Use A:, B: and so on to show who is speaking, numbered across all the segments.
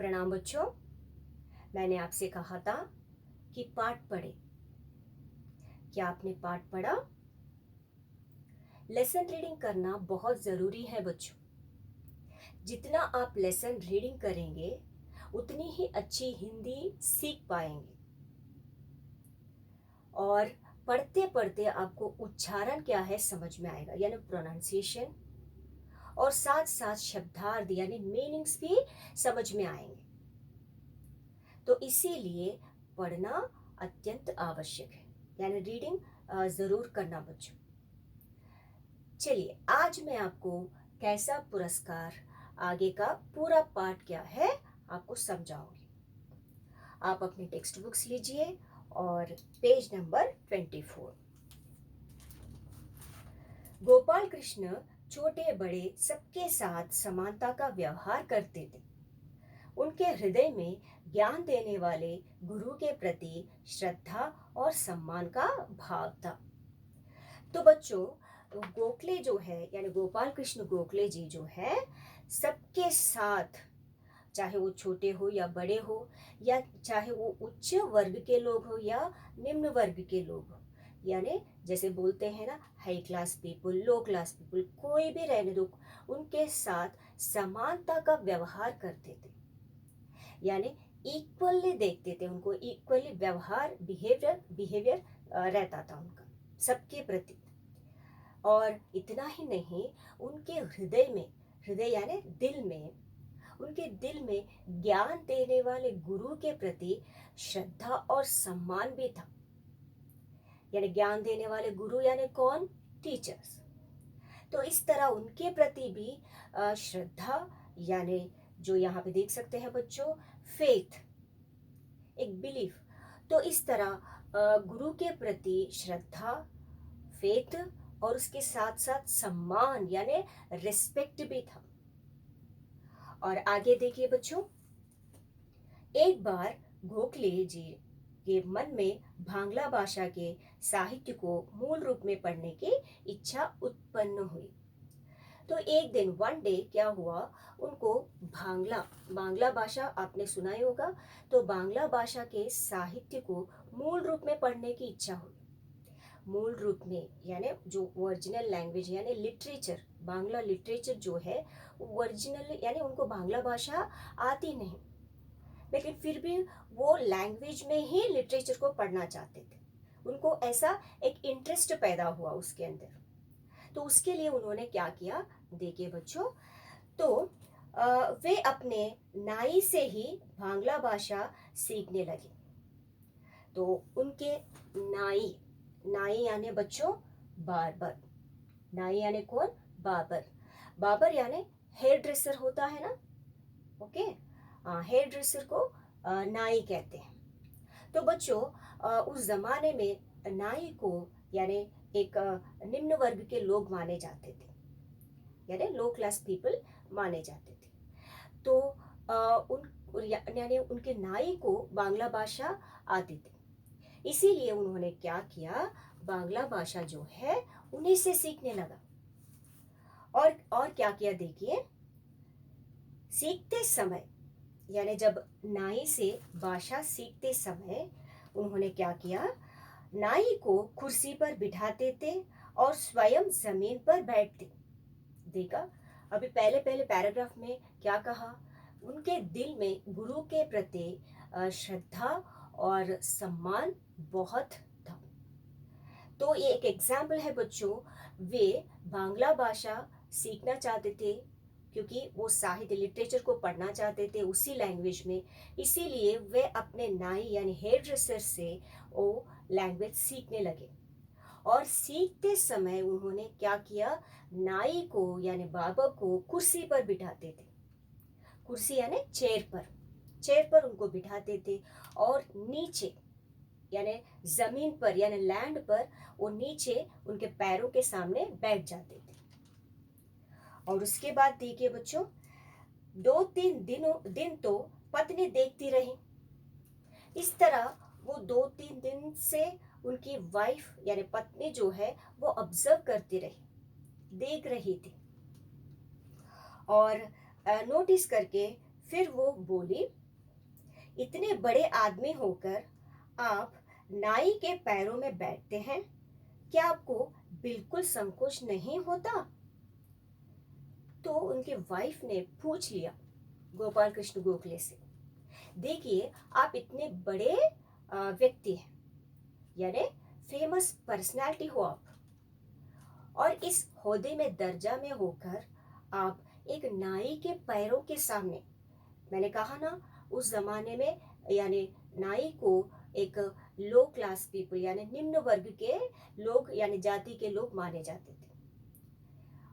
A: प्रणाम बच्चों। मैंने आपसे कहा था कि पाठ पढ़े। क्या आपने पाठ पढ़ा? लेसन रीडिंग करना बहुत ज़रूरी है बच्चों। जितना आप लेसन रीडिंग करेंगे उतनी ही अच्छी हिंदी सीख पाएंगे। और पढ़ते पढ़ते आपको उच्चारण क्या है समझ में आएगा, यानी प्रोनाउंसिएशन, और साथ साथ शब्दार्थ यानी मीनिंग्स भी समझ में आएंगे। तो इसीलिए पढ़ना अत्यंत आवश्यक है, यानी रीडिंग ज़रूर करना बच्चों। चलिए आज मैं आपको कैसा पुरस्कार, आगे का पूरा पाठ क्या है आपको समझाऊंगी। आप अपनी टेक्स्ट बुक्स लीजिए और पेज नंबर 24। गोपाल कृष्ण छोटे बड़े सबके साथ समानता का व्यवहार करते थे। उनके हृदय में ज्ञान देने वाले गुरु के प्रति श्रद्धा और सम्मान का भाव था। तो बच्चों, गोखले जो है यानी गोपाल कृष्ण गोखले जी जो है, सबके साथ, चाहे वो छोटे हो या बड़े हो, या चाहे वो उच्च वर्ग के लोग हो या निम्न वर्ग के लोग हो, यानी जैसे बोलते हैं ना, हाई क्लास पीपल, लो क्लास पीपल, कोई भी रहने दो, उनके साथ समानता का व्यवहार करते थे। यानी इक्वली देखते थे उनको, इक्वली व्यवहार, बिहेवियर रहता था उनका सबके प्रति। और इतना ही नहीं, उनके हृदय में, हृदय यानी दिल में, उनके दिल में ज्ञान देने वाले गुरु के प्रति श्रद्धा और सम्मान भी था। यानी ज्ञान देने वाले गुरु यानी कौन? टीचर्स। तो इस तरह उनके प्रति भी श्रद्धा, यानी जो यहाँ पे देख सकते हैं बच्चों, फेथ, एक बिलीफ। तो इस तरह गुरु के प्रति श्रद्धा, फेथ, और उसके साथ साथ सम्मान यानी रिस्पेक्ट भी था। और आगे देखिए बच्चों, एक बार गोखले जी के मन में बांग्ला भाषा के साहित्य को मूल रूप में पढ़ने की इच्छा उत्पन्न हुई। तो एक दिन, वन डे, क्या हुआ, उनको बांग्ला भाषा आपने सुना ही होगा, तो बांग्ला भाषा के साहित्य को मूल रूप में पढ़ने की इच्छा हुई। मूल रूप में यानी जो ओरिजिनल लैंग्वेज यानी लिटरेचर, बांग्ला लिटरेचर जो है ओरिजिनल, यानी उनको बांग्ला भाषा आती नहीं, लेकिन फिर भी वो लैंग्वेज में ही लिटरेचर को पढ़ना चाहते थे। उनको ऐसा एक इंटरेस्ट पैदा हुआ उसके अंदर। तो उसके लिए उन्होंने क्या किया, देखिए बच्चों, तो वे अपने नाई से ही बांग्ला भाषा सीखने लगे। तो उनके नाई, नाई यानी बच्चों बार्बर, नाई यानी कौन? बार्बर। बार्बर यानी हेयर ड्रेसर होता है ना, ओके। हेयर ड्रेसर को नाई कहते हैं। तो बच्चों, उस जमाने में नाई को यानी एक निम्न वर्ग के लोग माने जाते थे, यानी लो क्लास पीपल माने जाते थे। तो यानी उनके नाई को बांग्ला भाषा आती थी। इसीलिए उन्होंने क्या किया, बांग्ला भाषा जो है उन्हीं से सीखने लगा। और क्या किया देखिए, सीखते समय, यानी जब नाई से भाषा सीखते समय उन्होंने क्या किया, नाई को कुर्सी पर बिठाते थे और स्वयं जमीन पर बैठते। देखा, अभी पहले पहले पैराग्राफ में क्या कहा, उनके दिल में गुरु के प्रति श्रद्धा और सम्मान बहुत था। तो ये एक एग्जाम्पल है बच्चों, वे बांग्ला भाषा सीखना चाहते थे क्योंकि वो साहित्य लिटरेचर को पढ़ना चाहते थे उसी लैंग्वेज में। इसीलिए वे अपने नाई यानी हेयर ड्रेसर से वो लैंग्वेज सीखने लगे। और सीखते समय उन्होंने क्या किया, नाई को यानी बाबा को कुर्सी पर बिठाते थे। कुर्सी यानी चेयर पर, चेयर पर उनको बिठाते थे, और नीचे यानी जमीन पर यानी लैंड पर वो नीचे उनके पैरों के सामने बैठ जाते थे। और उसके बाद देखिए बच्चों, 2-3 दिन तो पत्नी देखती रही। इस तरह वो 2-3 दिन से उनकी वाइफ यानी पत्नी जो है वो ऑब्जर्व करती रही, देख रही थी। और नोटिस करके फिर वो बोली, इतने बड़े आदमी होकर आप नाई के पैरों में बैठते हैं, क्या आपको बिल्कुल संकोच नहीं होता? तो उनके वाइफ ने पूछ लिया गोपाल कृष्ण गोखले से, देखिए आप इतने बड़े व्यक्ति हैं, यानी फेमस पर्सनालिटी हो आप, और इस ओहदे में दर्जा में होकर आप एक नाई के पैरों के सामने, मैंने कहा ना उस जमाने में यानी नाई को एक लो क्लास पीपल यानी निम्न वर्ग के लोग यानी जाति के लोग माने जाते थे,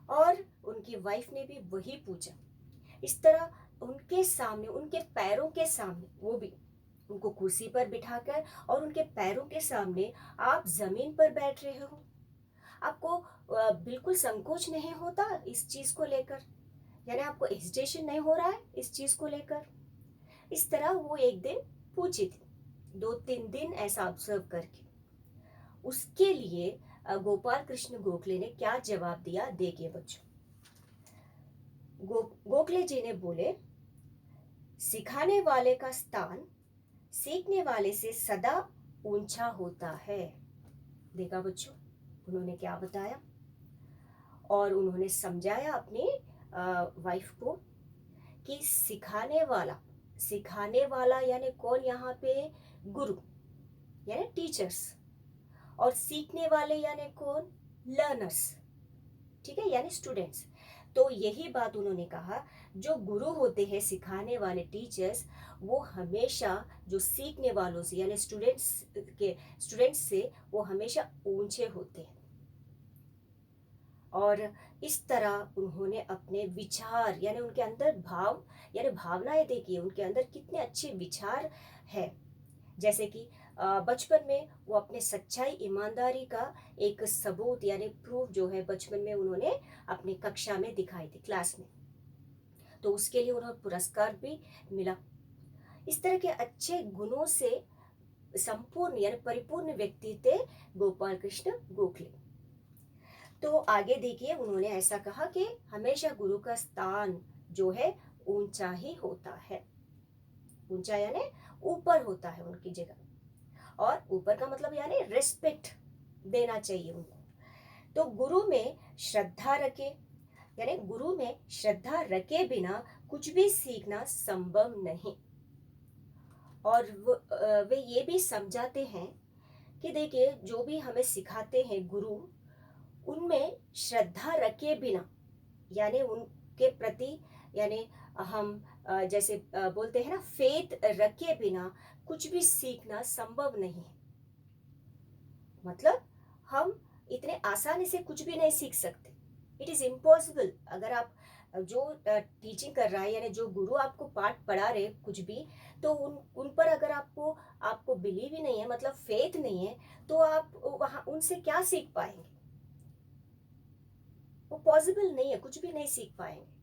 A: और उनकी वाइफ ने भी वही पूछा। इस तरह उनके सामने, उनके पैरों के सामने, वो भी उनको कुर्सी पर बिठाकर और उनके पैरों के सामने आप जमीन पर बैठ रहे हो, आपको बिल्कुल संकोच नहीं होता इस चीज को लेकर, यानी आपको हेजिटेशन नहीं हो रहा है इस चीज को लेकर? इस तरह वो एक दिन पूछी थी, 2-3 दिन ऐसा ऑब्जर्व करके। उसके लिए गोपाल कृष्ण गोखले ने क्या जवाब दिया, देखिए बच्चों। गोखले जी ने बोले, सिखाने वाले का स्थान सीखने वाले से सदा ऊंचा होता है। देखा बच्चों उन्होंने क्या बताया, और उन्होंने समझाया अपनी वाइफ को कि सिखाने वाला यानी कौन यहाँ पे, गुरु यानी टीचर्स, और सीखने वाले यानी कौन, लर्नर्स, ठीक है, यानी स्टूडेंट्स। तो यही बात उन्होंने कहा, जो गुरु होते हैं सिखाने वाले टीचर्स, वो हमेशा जो सीखने वालों से यानी स्टूडेंट्स से वो हमेशा ऊंचे होते हैं। और इस तरह उन्होंने अपने विचार यानी उनके अंदर भाव यानी भावनाएं, देखिए उनके अंदर कितने अच्छे विचार है। जैसे कि बचपन में वो अपने सच्चाई ईमानदारी का एक सबूत यानी प्रूफ जो है बचपन में उन्होंने अपनी कक्षा में दिखाई थी, क्लास में, तो उसके लिए उन्हें पुरस्कार भी मिला। इस तरह के अच्छे गुणों से संपूर्ण यानी परिपूर्ण व्यक्ति थे गोपाल कृष्ण गोखले। तो आगे देखिए उन्होंने ऐसा कहा कि हमेशा गुरु का स्थान जो है ऊंचा ही होता है, ऊंचा यानी ऊपर होता है उनकी जगह, और ऊपर का मतलब यानी रिस्पेक्ट देना चाहिए उनको। तो गुरु में श्रद्धा रखे, यानी गुरु में श्रद्धा रखे बिना कुछ भी सीखना संभव नहीं। और वे ये भी समझाते हैं कि देखिए जो भी हमें सिखाते हैं गुरु, उनमें श्रद्धा रखे बिना यानी उनके प्रति यानी हम जैसे बोलते हैं ना, फेथ रखे बिना कुछ भी सीखना संभव नहीं है। मतलब हम इतने आसानी से कुछ भी नहीं सीख सकते, इट इज इम्पॉसिबल। अगर आप जो टीचिंग कर रहा है यानी जो गुरु आपको पाठ पढ़ा रहे कुछ भी, तो उन पर अगर आपको बिलीव ही नहीं है, मतलब फेथ नहीं है, तो आप वहां उनसे क्या सीख पाएंगे? वो पॉसिबल नहीं है, कुछ भी नहीं सीख पाएंगे।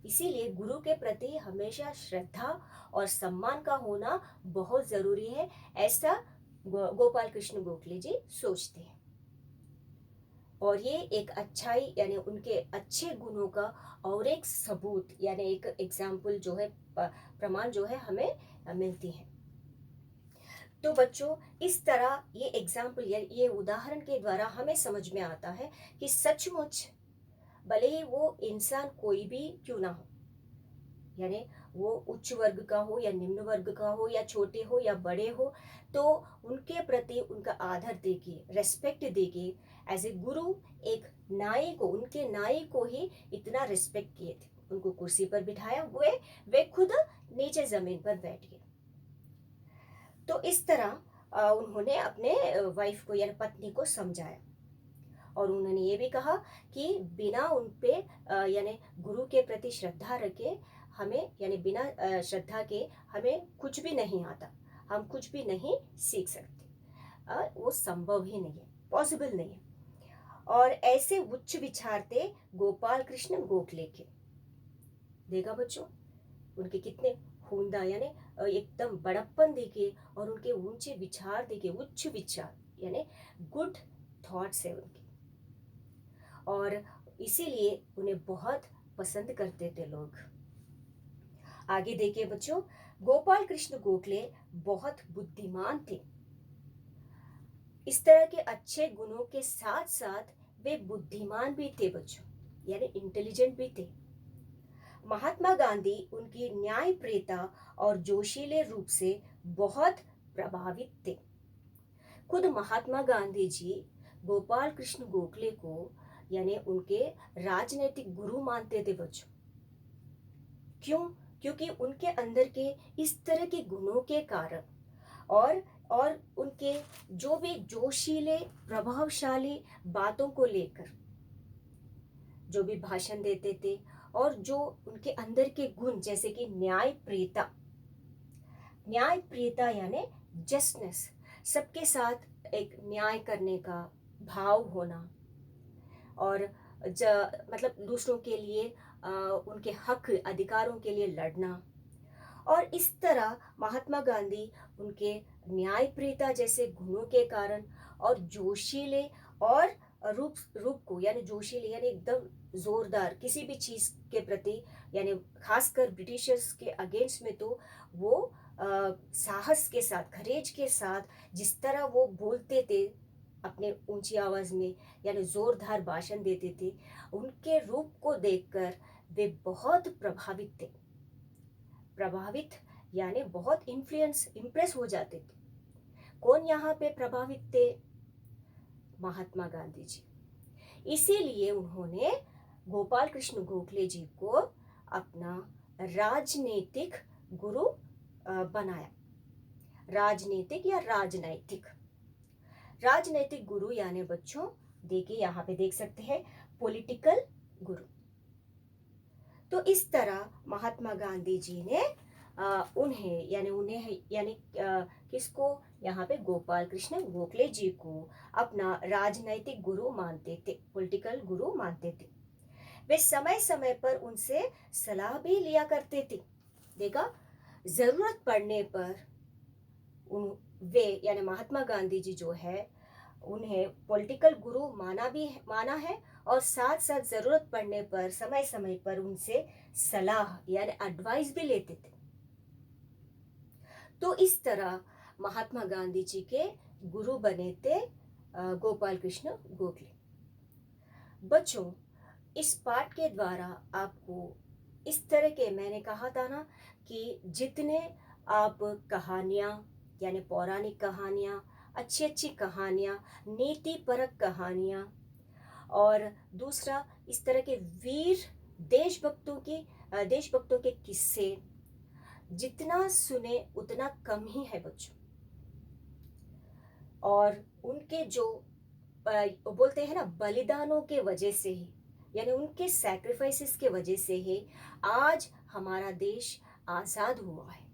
A: इसीलिए गुरु के प्रति हमेशा श्रद्धा और सम्मान का होना बहुत जरूरी है, ऐसा गोपाल कृष्ण गोखले जी सोचते हैं। और ये एक अच्छाई यानी उनके अच्छे गुणों का और एक सबूत यानी एक एग्जाम्पल जो है, प्रमाण जो है हमें मिलती है। तो बच्चों इस तरह ये एग्जाम्पल ये उदाहरण के द्वारा हमें समझ में आता है कि सचमुच भले ही वो इंसान कोई भी क्यों ना हो, यानी वो उच्च वर्ग का हो या निम्न वर्ग का हो या छोटे हो या बड़े हो, तो उनके प्रति उनका आदर देखिए, रेस्पेक्ट देखिए। एज ए गुरु एक नाई को, उनके नाई को ही इतना रिस्पेक्ट किए थे, उनको कुर्सी पर बिठाया, वे खुद नीचे जमीन पर बैठ गए। तो इस तरह उन्होंने अपने वाइफ को यानी पत्नी को समझाया, और उन्होंने ये भी कहा कि बिना उन पे यानी गुरु के प्रति श्रद्धा रखे हमें यानी बिना श्रद्धा के हमें कुछ भी नहीं आता, हम कुछ भी नहीं सीख सकते, वो संभव ही नहीं है, पॉसिबल नहीं है। और ऐसे उच्च विचार थे गोपाल कृष्ण गोखले के। देखा बच्चों उनके कितने हुंदा यानी एकदम बड़प्पन देखे, और उनके ऊंचे विचार देखे, उच्च विचार यानी गुड थॉट्स है उनके, और इसीलिए उन्हें बहुत पसंद करते थे लोग। आगे देखिए बच्चों, गोपाल कृष्ण गोखले बहुत बुद्धिमान थे। इस तरह के अच्छे गुणों के साथ साथ वे बुद्धिमान भी थे बच्चों, यानी इंटेलिजेंट भी थे। महात्मा गांधी उनकी न्यायप्रियता और जोशीले रूप से बहुत प्रभावित थे। खुद महात्मा गांधी जी गोपाल कृष्ण गोखले को यानी उनके राजनीतिक गुरु मानते थे बच्चों। क्यों? क्योंकि उनके अंदर के इस तरह के गुणों के कारण और उनके जो भी जोशीले प्रभावशाली बातों को लेकर जो भी भाषण देते थे और जो उनके अंदर के गुण जैसे कि न्यायप्रियता यानी जस्टिस, सबके साथ एक न्याय करने का भाव होना और मतलब दूसरों के लिए उनके हक अधिकारों के लिए लड़ना। और इस तरह महात्मा गांधी उनके न्यायप्रियता जैसे गुणों के कारण और जोशीले और रूप को यानी जोशीले यानी एकदम जोरदार किसी भी चीज के प्रति, यानी खासकर ब्रिटिशर्स के अगेंस्ट में तो वो साहस के साथ, करेज के साथ जिस तरह वो बोलते थे अपने ऊंची आवाज में, यानी जोरदार भाषण देते थे, उनके रूप को देखकर वे बहुत प्रभावित यानी बहुत इम्प्रेस हो जाते थे। कौन यहाँ पे प्रभावित थे? महात्मा गांधी जी। इसीलिए उन्होंने गोपाल कृष्ण गोखले जी को अपना राजनीतिक गुरु बनाया। राजनैतिक गुरु यानी बच्चों देखिए यहाँ पे देख सकते हैं पॉलिटिकल गुरु। तो इस तरह महात्मा गांधी जी ने उन्हें किसको यहाँ पे गोपाल कृष्ण गोखले जी को अपना राजनैतिक गुरु मानते थे, पॉलिटिकल गुरु मानते थे। वे समय समय पर उनसे सलाह भी लिया करते थे। देखा, जरूरत पड़ने पर वे यानी महात्मा गांधी जी जो है उन्हें पॉलिटिकल गुरु माना है और साथ साथ जरूरत पड़ने पर समय समय पर उनसे सलाह यानी एडवाइस भी लेते थे। तो इस तरह महात्मा गांधी जी के गुरु बने थे गोपाल कृष्ण गोखले। बच्चों, इस पाठ के द्वारा आपको इस तरह के, मैंने कहा था ना कि जितने आप कहानियाँ यानी पौराणिक कहानियाँ, अच्छी अच्छी कहानियाँ, नीति परक कहानियाँ और दूसरा इस तरह के वीर देशभक्तों के किस्से जितना सुने उतना कम ही है बच्चों। और उनके जो बोलते हैं ना बलिदानों के वजह से ही, यानी उनके सैक्रिफाइसेस के वजह से ही आज हमारा देश आज़ाद हुआ है,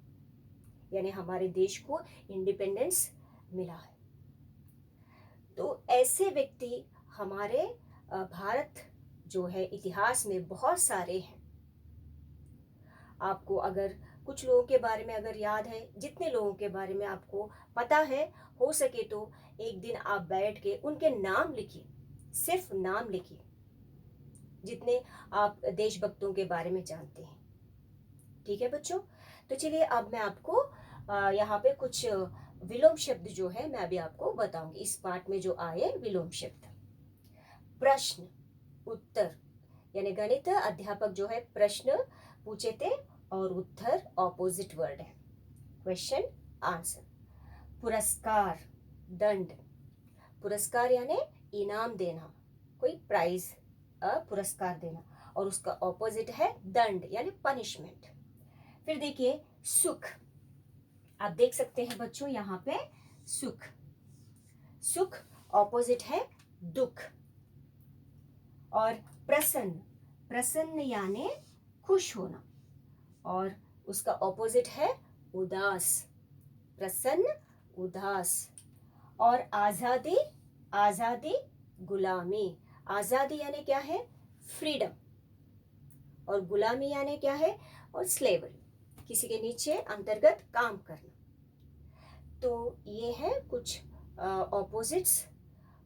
A: यानी हमारे देश को इंडिपेंडेंस मिला है। तो ऐसे व्यक्ति हमारे भारत जो है इतिहास में बहुत सारे हैं। आपको अगर कुछ लोगों के बारे में अगर याद है, जितने लोगों के बारे में आपको पता है, हो सके तो एक दिन आप बैठ के उनके नाम लिखिए, सिर्फ नाम लिखिए जितने आप देशभक्तों के बारे में जानते हैं। ठीक है बच्चों, तो चलिए अब मैं आपको यहाँ पे कुछ विलोम शब्द जो है मैं अभी आपको बताऊंगी। इस पाठ में जो आए विलोम शब्द, प्रश्न उत्तर, यानी गणित अध्यापक जो है प्रश्न पूछे थे और उत्तर ऑपोजिट वर्ड है, क्वेश्चन आंसर। पुरस्कार, दंड, पुरस्कार यानी इनाम देना, कोई प्राइज पुरस्कार देना, और उसका ऑपोजिट है दंड यानी पनिशमेंट। फिर देखिए सुख, आप देख सकते हैं बच्चों यहाँ पे सुख ऑपोजिट है दुख। और प्रसन्न यानी खुश होना, और उसका ऑपोजिट है उदास, प्रसन्न उदास। और आजादी गुलामी, आजादी यानी क्या है? फ्रीडम, और गुलामी यानी क्या है? और स्लेवरी, किसी के नीचे अंतर्गत काम करना। तो ये है कुछ ऑपोजिट्स।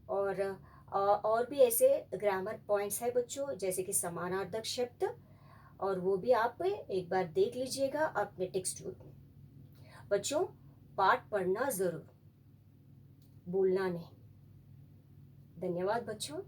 A: और भी ऐसे ग्रामर पॉइंट्स है बच्चों, जैसे कि समानार्थक शब्द और वो भी आप एक बार देख लीजिएगा अपने टेक्स्ट बुक में। बच्चों, पाठ पढ़ना जरूर, भूलना नहीं। धन्यवाद बच्चों।